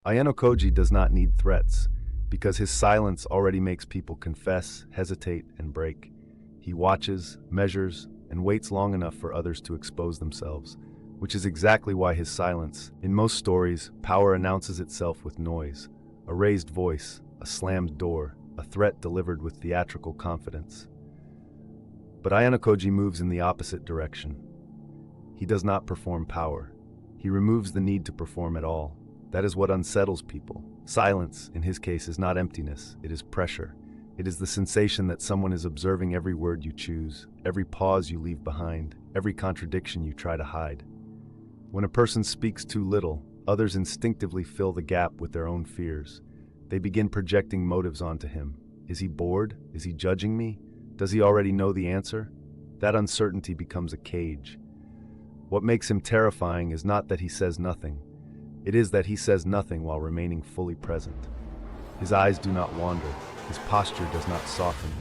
Ayanokoji does not need threats, because his silence already makes people confess, hesitate, and break. He watches, measures, and waits long enough for others to expose themselves, which is exactly why his silence. In most stories, power announces itself with noise, a raised voice, a slammed door, a threat delivered with theatrical confidence. But Ayanokoji moves in the opposite direction. He does not perform power. He removes the need to perform at all. That is what unsettles people. Silence, in his case, is not emptiness, it is pressure. It is the sensation that someone is observing every word you choose, every pause you leave behind, every contradiction you try to hide. When a person speaks too little, others instinctively fill the gap with their own fears. They begin projecting motives onto him. Is he bored? Is he judging me? Does he already know the answer? That uncertainty becomes a cage. What makes him terrifying is not that he says nothing. It is that he says nothing while remaining fully present. His eyes do not wander. His posture does not soften.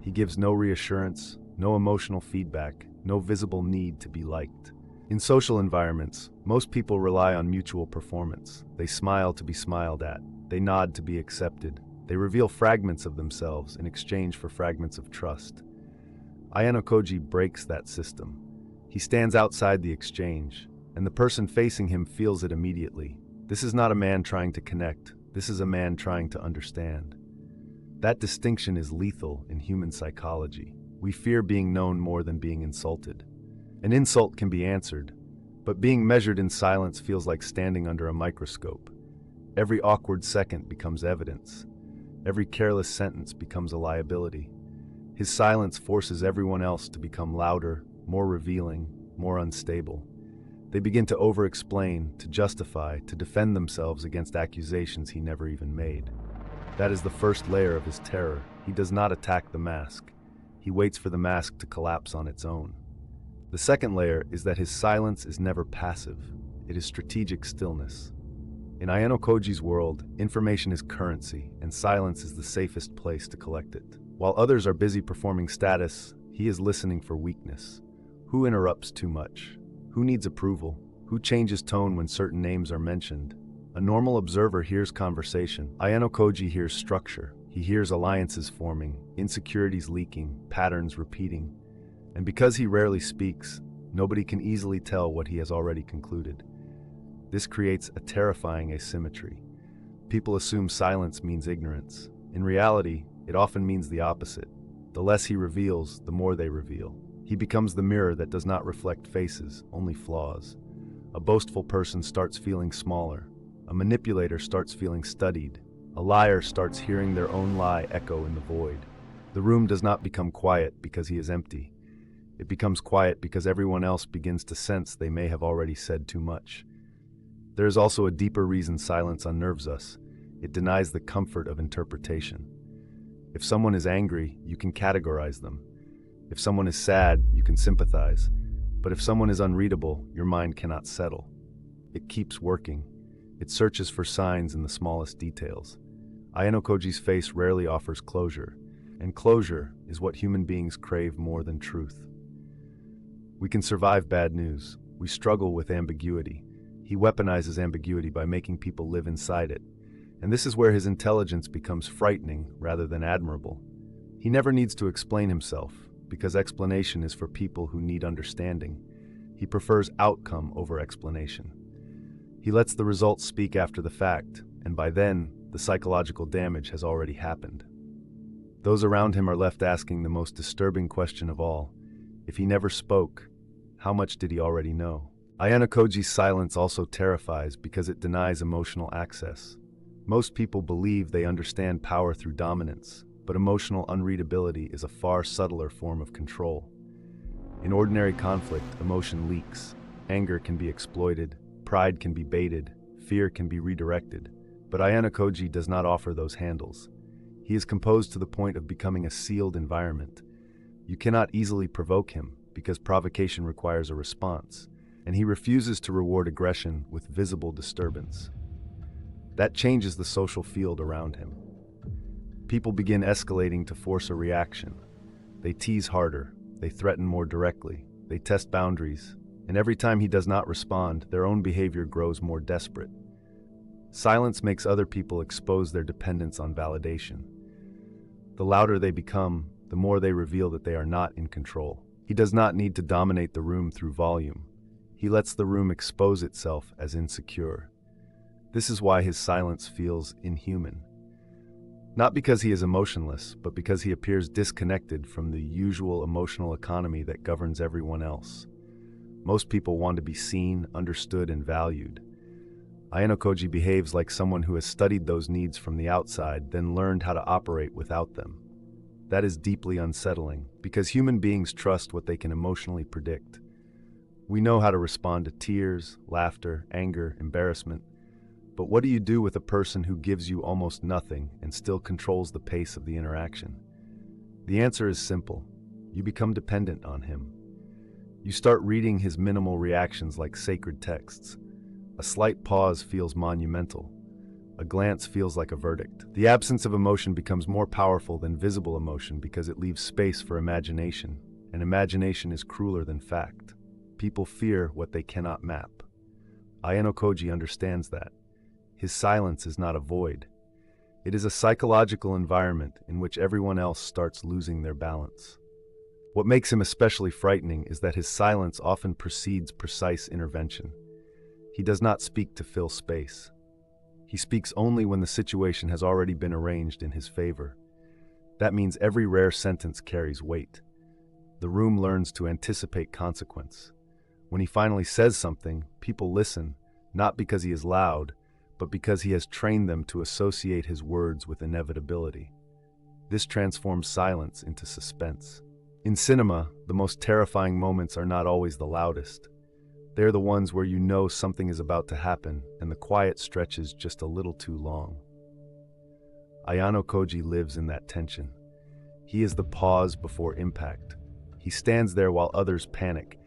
He gives no reassurance, no emotional feedback, no visible need to be liked. In social environments, most people rely on mutual performance. They smile to be smiled at. They nod to be accepted. They reveal fragments of themselves in exchange for fragments of trust. Ayanokoji breaks that system. He stands outside the exchange, and the person facing him feels it immediately. This is not a man trying to connect. This is a man trying to understand. That distinction is lethal in human psychology. We fear being known more than being insulted. An insult can be answered, but being measured in silence feels like standing under a microscope. Every awkward second becomes evidence. Every careless sentence becomes a liability. His silence forces everyone else to become louder, more revealing, more unstable. They begin to over-explain, to justify, to defend themselves against accusations he never even made. That is the first layer of his terror. He does not attack the mask. He waits for the mask to collapse on its own. The second layer is that his silence is never passive. It is strategic stillness. In Ayanokoji's world, information is currency, and silence is the safest place to collect it. While others are busy performing status, he is listening for weakness. Who interrupts too much? Who needs approval? Who changes tone when certain names are mentioned? A normal observer hears conversation. Ayanokoji hears structure. He hears alliances forming, insecurities leaking, patterns repeating. And because he rarely speaks, nobody can easily tell what he has already concluded. This creates a terrifying asymmetry. People assume silence means ignorance. In reality, it often means the opposite. The less he reveals, the more they reveal. He becomes the mirror that does not reflect faces, only flaws. A boastful person starts feeling smaller. A manipulator starts feeling studied. A liar starts hearing their own lie echo in the void. The room does not become quiet because he is empty. It becomes quiet because everyone else begins to sense they may have already said too much. There is also a deeper reason silence unnerves us. It denies the comfort of interpretation. If someone is angry, you can categorize them. If someone is sad, you can sympathize. But if someone is unreadable, your mind cannot settle. It keeps working. It searches for signs in the smallest details. Ayanokoji's face rarely offers closure, and closure is what human beings crave more than truth. We can survive bad news. We struggle with ambiguity. He weaponizes ambiguity by making people live inside it. And this is where his intelligence becomes frightening rather than admirable. He never needs to explain himself, because explanation is for people who need understanding. He prefers outcome over explanation. He lets the results speak after the fact, and by then, the psychological damage has already happened. Those around him are left asking the most disturbing question of all. If he never spoke, how much did he already know? Ayanokoji's silence also terrifies because it denies emotional access. Most people believe they understand power through dominance, but emotional unreadability is a far subtler form of control. In ordinary conflict, emotion leaks. Anger can be exploited, pride can be baited, fear can be redirected. But Ayanokoji does not offer those handles. He is composed to the point of becoming a sealed environment. You cannot easily provoke him because provocation requires a response, and he refuses to reward aggression with visible disturbance. That changes the social field around him. People begin escalating to force a reaction. They tease harder, they threaten more directly, they test boundaries, and every time he does not respond, their own behavior grows more desperate. Silence makes other people expose their dependence on validation. The louder they become, the more they reveal that they are not in control. He does not need to dominate the room through volume. He lets the room expose itself as insecure. This is why his silence feels inhuman. Not because he is emotionless, but because he appears disconnected from the usual emotional economy that governs everyone else. Most people want to be seen, understood, and valued. Ayanokoji behaves like someone who has studied those needs from the outside, then learned how to operate without them. That is deeply unsettling, because human beings trust what they can emotionally predict. We know how to respond to tears, laughter, anger, embarrassment. But what do you do with a person who gives you almost nothing and still controls the pace of the interaction? The answer is simple. You become dependent on him. You start reading his minimal reactions like sacred texts. A slight pause feels monumental. A glance feels like a verdict. The absence of emotion becomes more powerful than visible emotion because it leaves space for imagination, and imagination is crueler than fact. People fear what they cannot map. Ayanokoji understands that. His silence is not a void. It is a psychological environment in which everyone else starts losing their balance. What makes him especially frightening is that his silence often precedes precise intervention. He does not speak to fill space. He speaks only when the situation has already been arranged in his favor. That means every rare sentence carries weight. The room learns to anticipate consequence. When he finally says something, people listen, not because he is loud, but because he has trained them to associate his words with inevitability. This transforms silence into suspense. In cinema, the most terrifying moments are not always the loudest. They're the ones where you know something is about to happen and the quiet stretches just a little too long. Ayanokoji lives in that tension. He is the pause before impact. He stands there while others panic,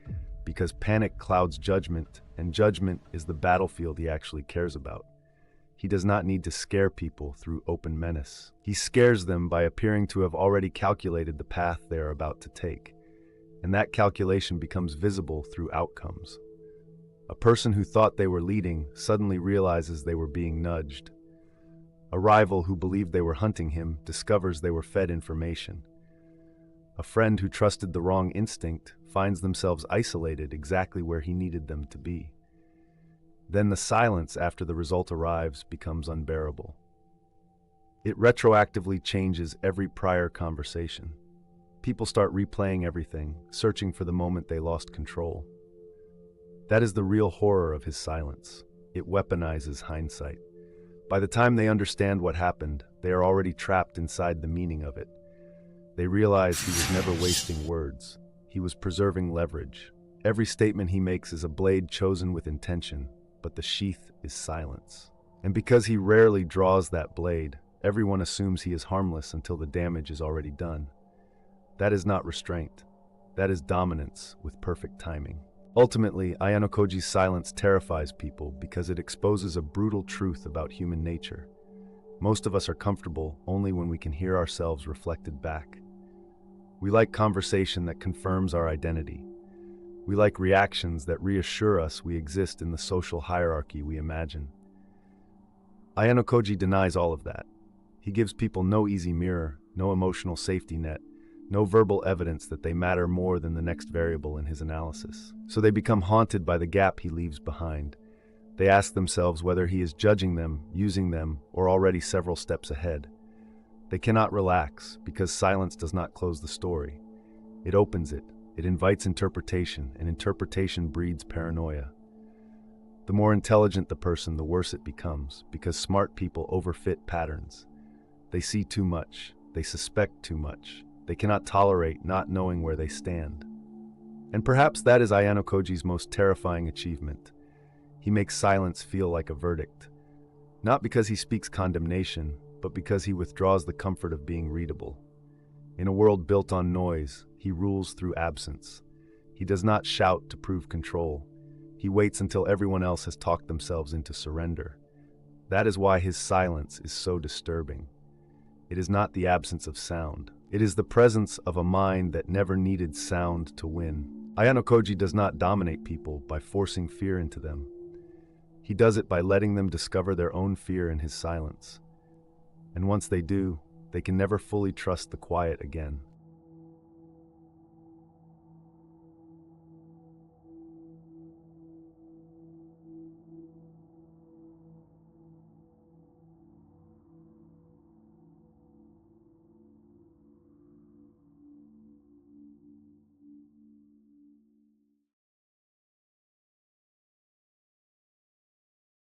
because panic clouds judgment, and judgment is the battlefield he actually cares about. He does not need to scare people through open menace. He scares them by appearing to have already calculated the path they are about to take, and that calculation becomes visible through outcomes. A person who thought they were leading suddenly realizes they were being nudged. A rival who believed they were hunting him discovers they were fed information. A friend who trusted the wrong instinct finds themselves isolated exactly where he needed them to be. Then the silence after the result arrives becomes unbearable. It retroactively changes every prior conversation. People start replaying everything, searching for the moment they lost control. That is the real horror of his silence. It weaponizes hindsight. By the time they understand what happened, they are already trapped inside the meaning of it. They realize he was never wasting words. He was preserving leverage. Every statement he makes is a blade chosen with intention, but the sheath is silence. And because he rarely draws that blade, everyone assumes he is harmless until the damage is already done. That is not restraint. That is dominance with perfect timing. Ultimately, Ayanokoji's silence terrifies people because it exposes a brutal truth about human nature. Most of us are comfortable only when we can hear ourselves reflected back. We like conversation that confirms our identity. We like reactions that reassure us we exist in the social hierarchy we imagine. Ayanokoji denies all of that. He gives people no easy mirror, no emotional safety net, no verbal evidence that they matter more than the next variable in his analysis. So they become haunted by the gap he leaves behind. They ask themselves whether he is judging them, using them, or already several steps ahead. They cannot relax because silence does not close the story. It opens it. It invites interpretation, and interpretation breeds paranoia. The more intelligent the person, the worse it becomes, because smart people overfit patterns. They see too much. They suspect too much. They cannot tolerate not knowing where they stand. And perhaps that is Ayanokoji's most terrifying achievement. He makes silence feel like a verdict. Not because he speaks condemnation, but because he withdraws the comfort of being readable. In a world built on noise, he rules through absence. He does not shout to prove control. He waits until everyone else has talked themselves into surrender. That is why his silence is so disturbing. It is not the absence of sound. It is the presence of a mind that never needed sound to win. Ayanokoji does not dominate people by forcing fear into them. He does it by letting them discover their own fear in his silence. And once they do, they can never fully trust the quiet again.